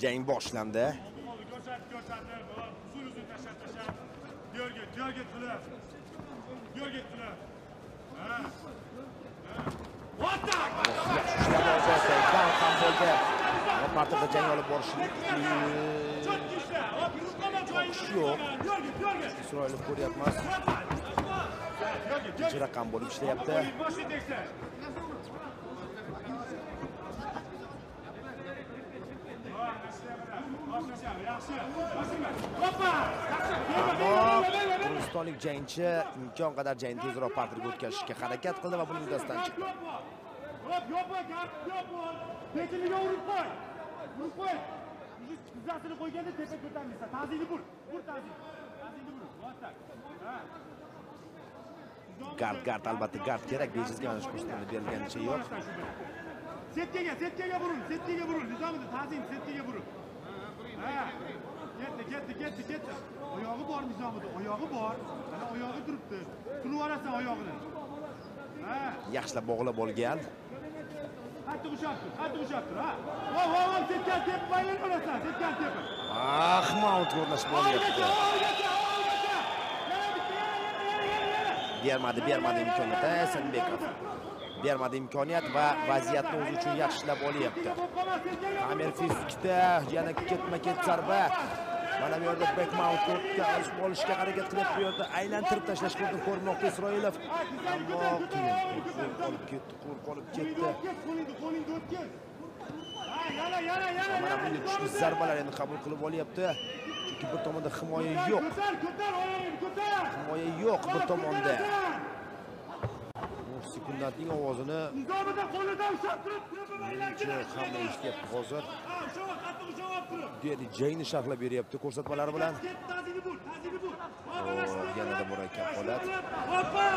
Jang boshlandi. Partada jang olib borishni yo'q. Isroilov ko'ryapmiz. Ikkinchi raqam bo'lib ishlayapti. Qirg'izistonlik jangchi imkon qadar jangni tezroq parterga o'tkazishga harakat qildi va buning uddasidan chiqdi. Gard albatta gard kerak, bejizga mana shu ko'rsatmani berilganicha yo'q. Setkaga burun, Nizomida ta'zim setkaga burun. Ketdi. Oyog'i bor Nizomida, oyog'i bor. Mana oyog'i turibdi. Turib olasan oyog'ini. Yaxshilab bog'lab olgan. Qattiq ushlatdi, ha. Voy, setgan tepib aylan olasan, setgan tepib. Mount o'rnashib olyapti. Bermadi imkoniyat Esenbekov. Bermadi imkoniyat va vaziyatni o'zi uchun yaxshilab olyapti. Amir fizikda yana ketma-ket zarba. Mana bu yerda back mount olishga harakat qilyapti. Bu yerda aylantirib tashlashga ko'rmoqda Isroilov. Ammo qolib ketdi. Mana bunday kuchli zarbalar endi qabul qilib olyapti. Chunki bir tomonda himoya yo'q. Himoya yo'q bir tomonda. Sekundantning ovozini hamma eshityapti hozir. Jangni sharhlab beryapti ko'rsatmalari bilan. Yanada murakkab holat.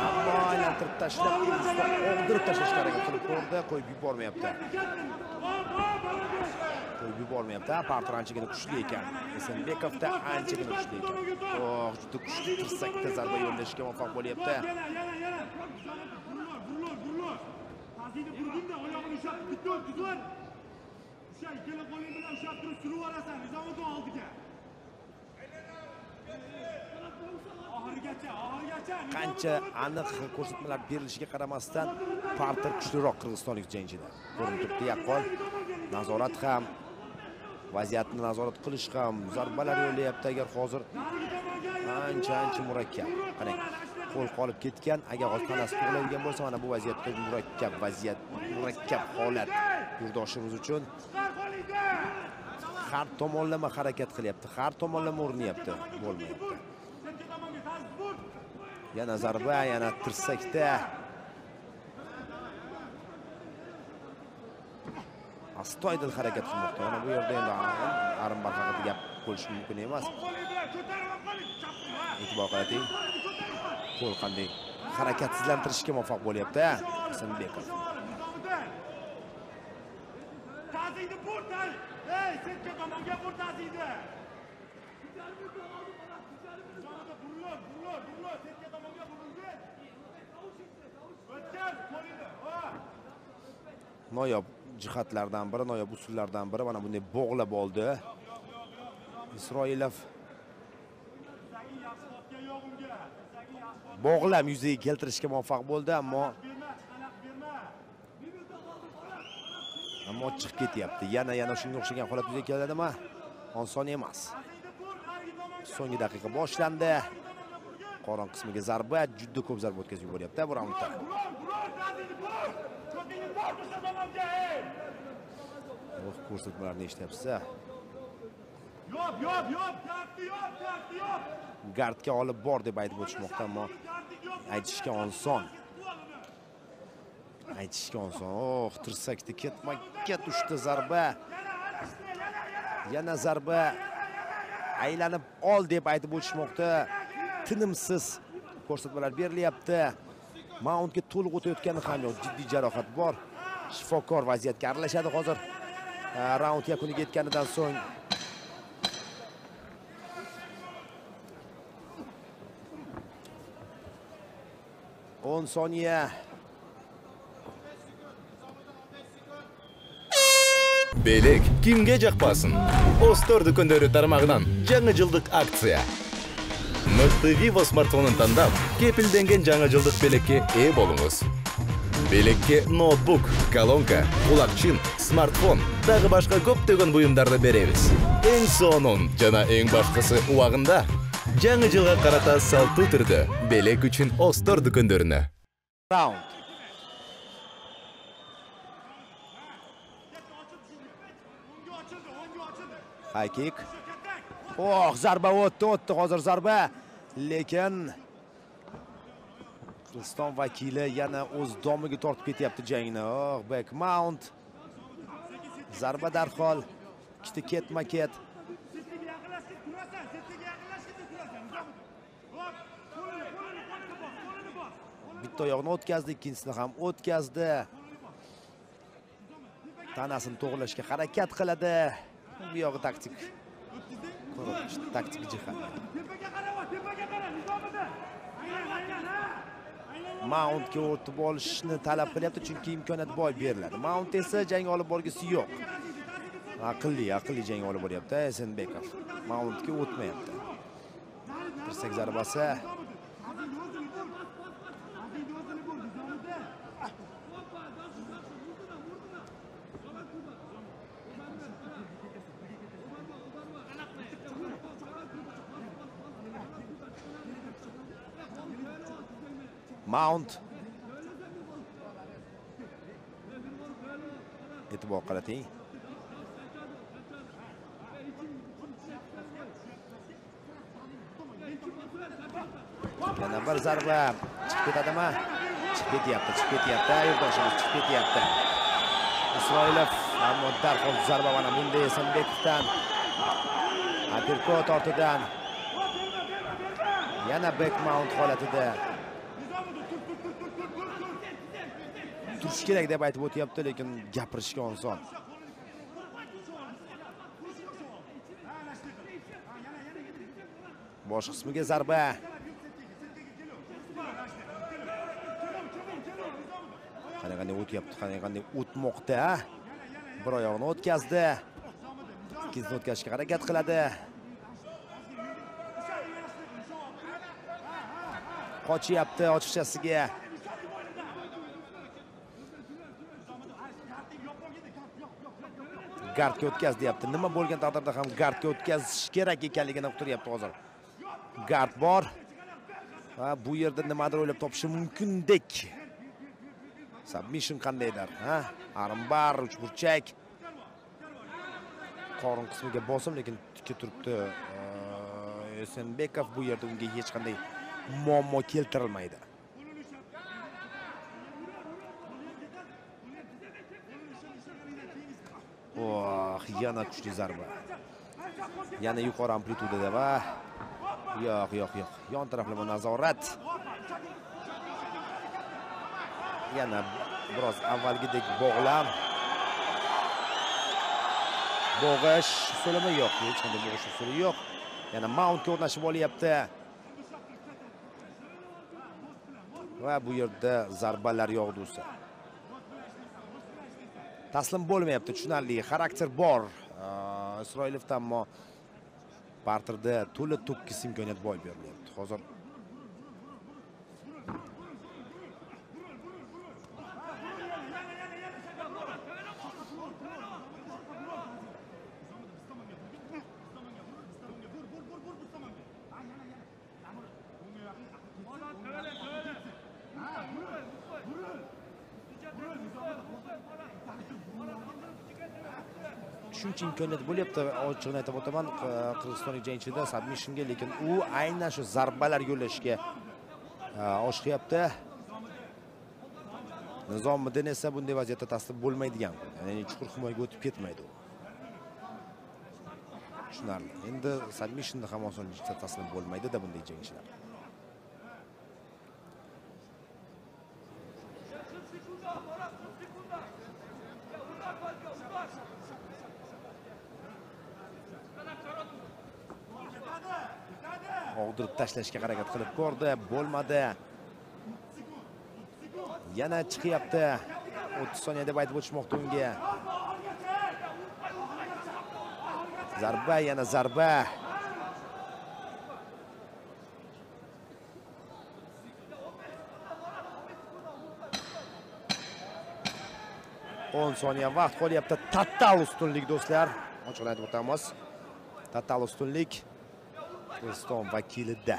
Ammo aylantirib tashlab, og'dirib tashlashga harakat qilib ko'rdi, qo'yib yubormayapti. Parter anchagina kuchli ekan. Esenbekovda anchagina kuchli ekan. Juda kuchli tirsakda zarba yo'llashga muvaffaq bo'lyapti. Ta'zini qurdingda oyog'ini ushlab bitta o'tkazib. O'sha ikkala qo'ling bilan ushlab turib surib olasan Nizomiddin oldiga. Oxirigacha. Qancha aniq ko'rsatmalar berilishiga qaramasdan Parter kuchliroq qirg'izistonlik jangchida. Ko'rinib turibdi yaqqol. Nazorat ham, vaziyatni nazorat qilish ham, zarbalar yo'llayapti. Agar hozir ancha murakkab. Qarang, qo'l qolib ketgan, agar hozir tanasi tug'iladigan bo'lsa, mana bu vaziyatda murakkab holat yurtdoshimiz uchun. Har tomonlama harakat qilyapti, har tomonlama urinyapti, bo'lmayapti. Yana zarba, yana tirsakda. Astoydil harakat qilmoqda. Mana bu yerda endi arimbar haqida gap bo'lishi mumkin emas. E'tibor qarating. Qo'l qanday harakatsizlantirishga muvaffaq bo'lyapti Esenbekov. Ta'zini portal. Setga tomonga bor ta'zini. Burilur, setga tomonga burildi. O'tgan qo'lini. Noyob jihatlardan biri, noyob usullardan biri mana bunday bog'lab oldi. Isroilov bog'lam yuzaga keltirishga muvaffaq bo'ldi, ammo chiqib ketyapti. Yana shunga o'xshagan holat yuzaga keladimi? Oson emas. So'nggi daqiqa boshlandi. Qorin qismiga zarba, juda ko'p zarba o'tkazib yuboryapti bu raundda. Ko'rsatmalarni eshityapsiz-a? Yo'q, gardga olib bor deb aytib o'tishmoqda, ammo aytishga oson. Tirsakda ketma-ket uchta zarba. Yana zarba. Aylanib ol deb aytib o'tishmoqda. Tinimsiz ko'rsatmalar berilyapti. Mountga to'liq o'tayotgani ham yo'q, jiddiy jarohat bor. Shifokor vaziyatga aralashadi hozir. Raund yakuniga yetganidan so'ng 10 soniya. Belek kimga jaqpasin? Ostor do'konlari tarmog'idan yangi yillik aksiya. Mixti Vivo smartfonini tanlab, kepildangan yangi yillik belekka ega bo'ling'iz. Belekka notebook, kolonka, quloqchin, smartfon va boshqa ko'p-ko'p buyumlarni beramiz. Eng sonun jana eng boshqasi vaqtinda. Yangi yilga qarata saltu turdi. Belek uchun Ostor do'konlarini. Round. High kick. Oh, zarba o'tdi hozir zarba. Lekin Qirg'iziston vakili yana o'z domiga tortib ketyapti jangni. Oh, back mount. Zarba darhol. Ikkita ketma-ket. Bitta oyog'ini o'tkazdi, ikkinchisini ham o'tkazdi. Tanasini to'g'rilashga harakat qiladi. Bu yog'i taktik. Taktik jihat. Mountga o'tib olishni talab qilyapti, chunki imkoniyat boy beriladi. Mount esa jang olib borgisi yo'q. Aqlli jang olib boryapti Esenbekov. Mountga o'tmayapti. Dirsak zarbasi. Mount. E'tibor qarating. Yana bir zarba chiqib ketadimi? Chiqib ketyapti. Yurtdoshimiz chiqib ketyapti. Isroilov ammo darhol zarba mana bunda Esenbekovdan. Uppercut ortidan. Yana back mount holatida. Turish kerak deb aytib o'tyapti, lekin gapirishga oson. Bosh qismiga zarba. Qanday o'tyapti, qanday o'tmoqda. Bir oyog'ini o'tkazdi. Ikkinchisini o'tkazishga harakat qiladi. Qochyapti ochiqchasiga. Gardga o'tkaz deyapti. Nima bo'lgan taqdirda ham gardga o'tkazish kerak ekanligini uqtiryapti hozir. Gard bor. Va bu yerda nimadir o'ylab topishi mumkindek. Submission qandaydir, ha? Armbar, uchburchak. Qorin qismiga bosim, lekin tikka turibdi. Esenbekov bu yerda unga hech qanday muammo keltirilmaydi. Oh, yana kuchli zarba. Yana yuqori amplitudada va yo'q. Yon taraflama nazorat. Yana biroz avvalgidek bog'lam. Bo'g'ish usulimi yo'q, hech qanday bo'g'ish usuli yo'q. Yana mountga o'rnashib olyapti. Va bu yerda zarbalar yog'dusi. Taslim bo'lmayapti, tushunarli, xarakter bor. Isroilovdan ammo parterda to'la to'kis imkoniyat boy berilyapti. Hozir shuncha imkoniyat bo'lyapti. Ochiqni aytib o'taman, qirg'izistonlik jangchida submissionga, lekin u aynan shu zarbalar yo'llashga oshiqyapti. Nizomiddin esa bunday vaziyatda taslim bo'lmaydigan. Ya'ni chuqur himoyaga o'tib ketmaydi u. Tushunarli. Endi submissionda ham osonlikcha taslim bo'lmaydi-da bunday jangchilar. Og'dirib tashlashga harakat qilib ko'rdi, bo'lmadi. Yana chiqyapti. 30 soniya deb aytib o'tishmoqda unga. Zarba, yana zarba. O'n soniya vaqt qolyapti. Total ustunlik do'stlar. Ochiq aytib o'tamiz. Total ustunlik Qirg'iziston vakilida.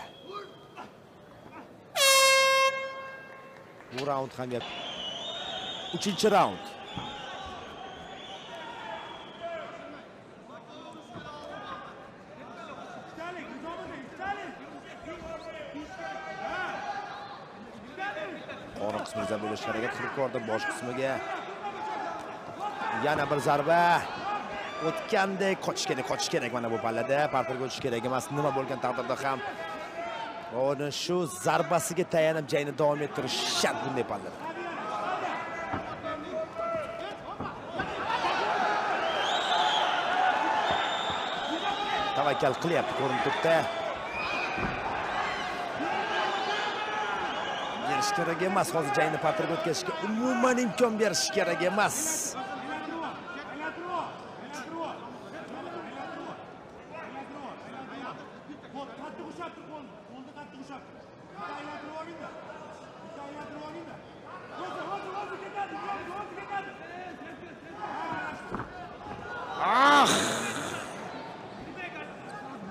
Bu raund ham gap. 3-raund. Qorin qismiga bo'lish harakat qilib ko'rdi, bosh qismiga. Yana bir zarba. O'tgandek qochish kerak mana bu pallada. Parterga o'tish kerak emas. Nima bo'lgan taqdirda ham O'ni shu zarbasiga tayanib jangni davom ettirish shart bunday pallada. Tavakkal qilyapti ko'rinib turibdi. Berish kerak emas, hozir jangni parterga o'tkazishga umuman imkon berish kerak emas.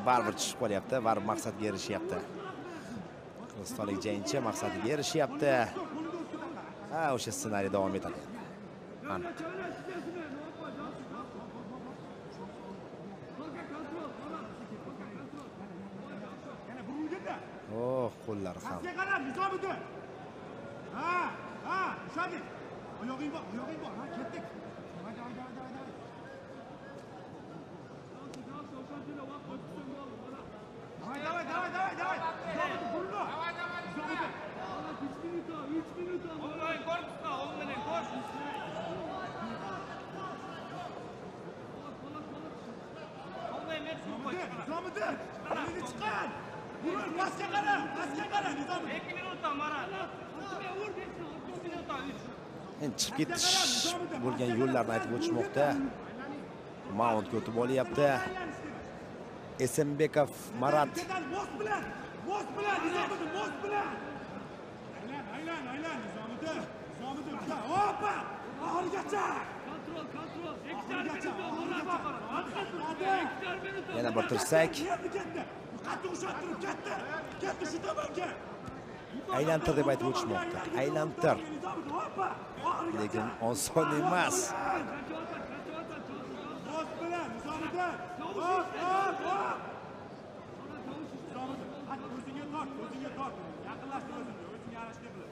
Baribir tushib qolyapti, baribir maqsadga erishyapti. Qirg'izistonlik jangchi maqsadiga erishyapti. O'sha ssenariy davom etadi. Aniq. Qo'llari ham. Ushadik. Oyog'ing bor, ha, ketdik. Давай. Burno. Üç minut. Olmayın, korkutma. Olmayın, kork. Olmayın, Nizamuddin. Elini çıkar. Vurun, basket kara. Nizamuddin. 2 minutda Mara. Vur, 2 minutda 3. Endi chiqib ketish bo'lgan yo'llarni aytib o'tishmoqda. Mountga o'tib olyapti. Esenbekov Marat. Most bilan, Nizamuddin, most bilan. Aylan, Nizamuddin. Hoppa! Oxirigacha. Kontrol. Yana bir tirsak. Qattiq ushlattirib ketdi shu tomonga. Aylantir deb aytib o'tishmoqda. Aylantir. Lekin oson emas. Most bilan, Nizamuddin. Hop. O'zingga tort. Yaqinlashtir o'zingga yarashga bilan.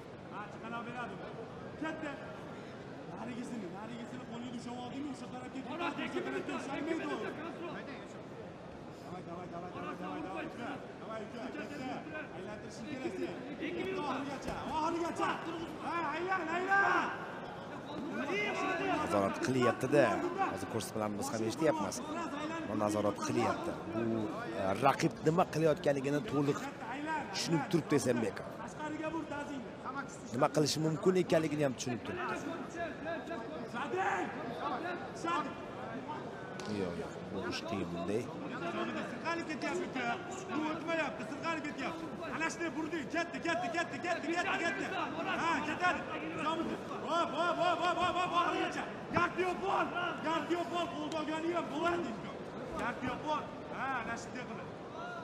Chiqana beradi. Ketdi. Narigisini qo'lga tushib oldingmi? O'sha tarafga ketdi. Shaymaydi u. Давай. Ketdi. Aylantirishing kerak. Oxirigacha. Aylan. Nazorat qilyapti-da. Hozir ko'rsatmalarni biz ham eshityapmiz. Nazorat qilyapti. Bu raqib nima qilayotganligini to'liq tushunib turibdi Esenbekov. Nima qilishi mumkin ekanligini ham tushunib turibdi. Yo'q, bu ish qiyin bunday. Sirg'alib ketyapti. Bu o'tmayapti, sirg'alib ketyapti. Ana shunday burdi. Ketdi. Ha, ketadi. Hop. Oxirigacha. Gardiopol. Qo'lda olgani ham bo'ladi. Gardiopol. Ha, ana shunday qildi.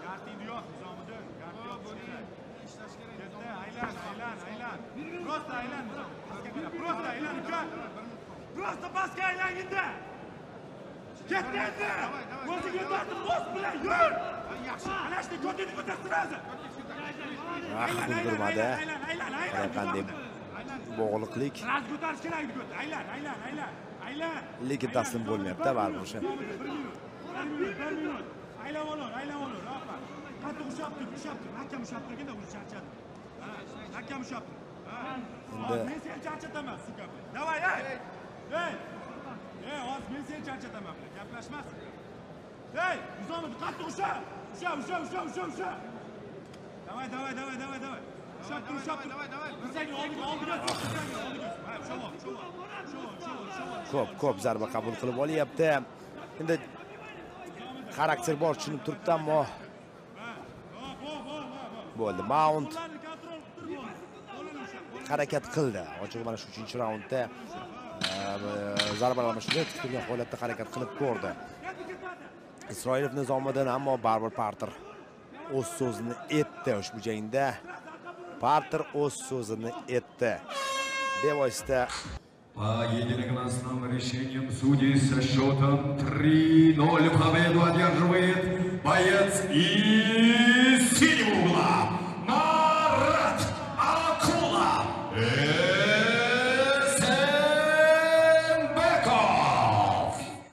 Gardingni yo'q, Nizomiddin. Gardiopol. Ishlash kerak. Ketdi. Aylan. Prosta aylan. Prosta aylan uka. Prosta pastga aylangin-da. Ketdi endi. O'ziga tortib, most bilan yur. Yaxshi. Ana shunday ko'tingni ko'tartirasiz. Bildirmadi. Qanday bog'liqlik. Raz ko'tarish kerak edi. Aylan. Lekin taslim bo'lmayapti baribir o'sha. 1 minut. Aylan olur. Hoppa. Qattiq ushlatdi. Hakam ushlattirganda u charchadi. Hakam ushlatdi. Men seni charchataman, suka. Davay, hey. Hozir men seni charchataman. Gaplashmas. Hey, Nizomiddin, qattiq usha. Davay. Ushlattir. Birsang oldiga. Ko'p zarba qabul qilib olyapti. Endi xarakter bor tushunib turibdi, ammo bo'ldi. Mount harakat qildi. Ochig'i mana shu 3-raundda zarbalar mashina turgan holatda harakat qilib ko'rdi. Isroilov Nizomiddin, ammo baribir Parter o'z so'zini aytdi ushbu jangda. Parter o'z so'zini aytdi. Bevosita Поединок основным решением судей со счетом 3-0 победу одерживает боец из синего угла